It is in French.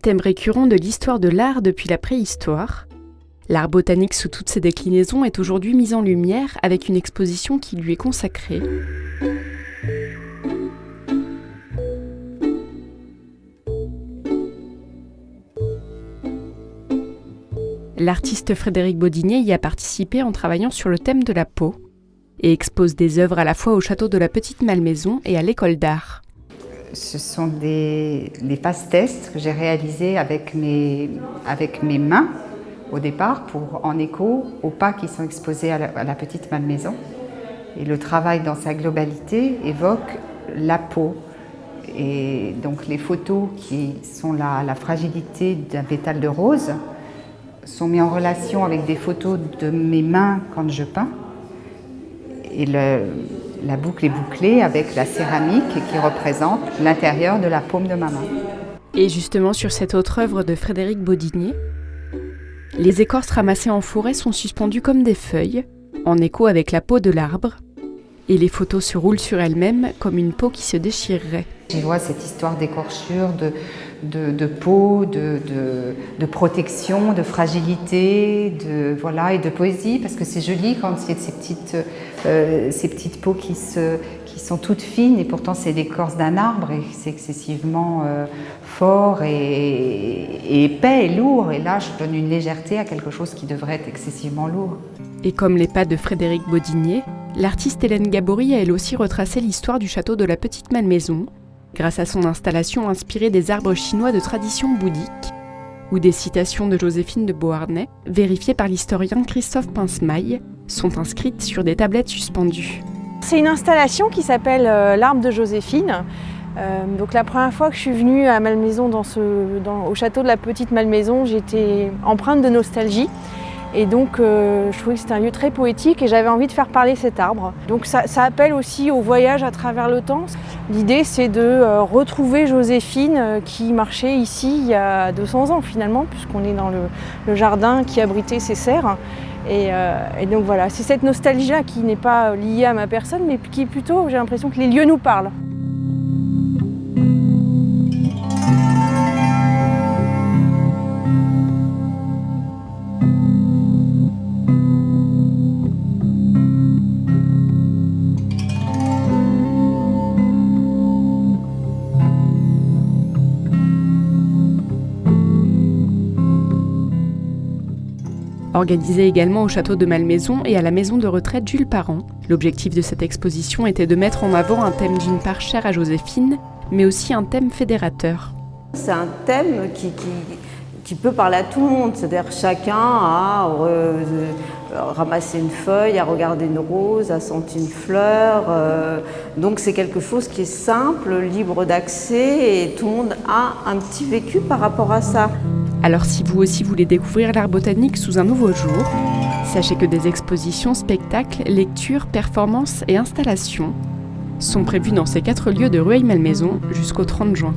Thème récurrent de l'histoire de l'art depuis la préhistoire, l'art botanique sous toutes ses déclinaisons est aujourd'hui mis en lumière avec une exposition qui lui est consacrée. L'artiste Frédéric Bodinier y a participé en travaillant sur le thème de la peau et expose des œuvres à la fois au château de la Petite Malmaison et à l'école d'art. Ce sont les phases tests que j'ai réalisés avec mes mains au départ, en écho aux pas qui sont exposés à la Petite Malmaison. Et le travail dans sa globalité évoque la peau. Et donc les photos qui sont la fragilité d'un pétale de rose sont mises en relation avec des photos de mes mains quand je peins. Et la boucle est bouclée avec la céramique qui représente l'intérieur de la paume de ma main. Et justement sur cette autre œuvre de Frédéric Bodinier, les écorces ramassées en forêt sont suspendues comme des feuilles, en écho avec la peau de l'arbre, et les photos se roulent sur elles-mêmes comme une peau qui se déchirerait. Je vois cette histoire d'écorchure, de peau, de protection, de fragilité, et de poésie, parce que c'est joli quand il y a ces petites peaux qui sont toutes fines, et pourtant c'est l'écorce d'un arbre, et c'est excessivement fort et épais et lourd, et là je donne une légèreté à quelque chose qui devrait être excessivement lourd. Et comme les pas de Frédéric Bodinier, l'artiste Hélène Gabory a elle aussi retracé l'histoire du château de la Petite Malmaison, grâce à son installation inspirée des arbres chinois de tradition bouddhique, où des citations de Joséphine de Beauharnais, vérifiées par l'historien Christophe Pincemaille, sont inscrites sur des tablettes suspendues. C'est une installation qui s'appelle l'arbre de Joséphine. Donc la première fois que je suis venue à Malmaison, au château de la Petite Malmaison, j'étais empreinte de nostalgie. Et donc je trouvais que c'était un lieu très poétique et j'avais envie de faire parler cet arbre. Donc ça appelle aussi au voyage à travers le temps. L'idée c'est de retrouver Joséphine qui marchait ici il y a 200 ans finalement, puisqu'on est dans le jardin qui abritait ses serres. Et donc voilà, c'est cette nostalgie-là qui n'est pas liée à ma personne, mais qui est plutôt, j'ai l'impression que les lieux nous parlent. Organisée également au château de Malmaison et à la maison de retraite Jules Parent, l'objectif de cette exposition était de mettre en avant un thème d'une part cher à Joséphine, mais aussi un thème fédérateur. C'est un thème qui peut parler à tout le monde, c'est-à-dire chacun a ramassé une feuille, a regardé une rose, a senti une fleur. Donc c'est quelque chose qui est simple, libre d'accès et tout le monde a un petit vécu par rapport à ça. Alors si vous aussi voulez découvrir l'art botanique sous un nouveau jour, sachez que des expositions, spectacles, lectures, performances et installations sont prévues dans ces 4 lieux de Rueil-Malmaison jusqu'au 30 juin.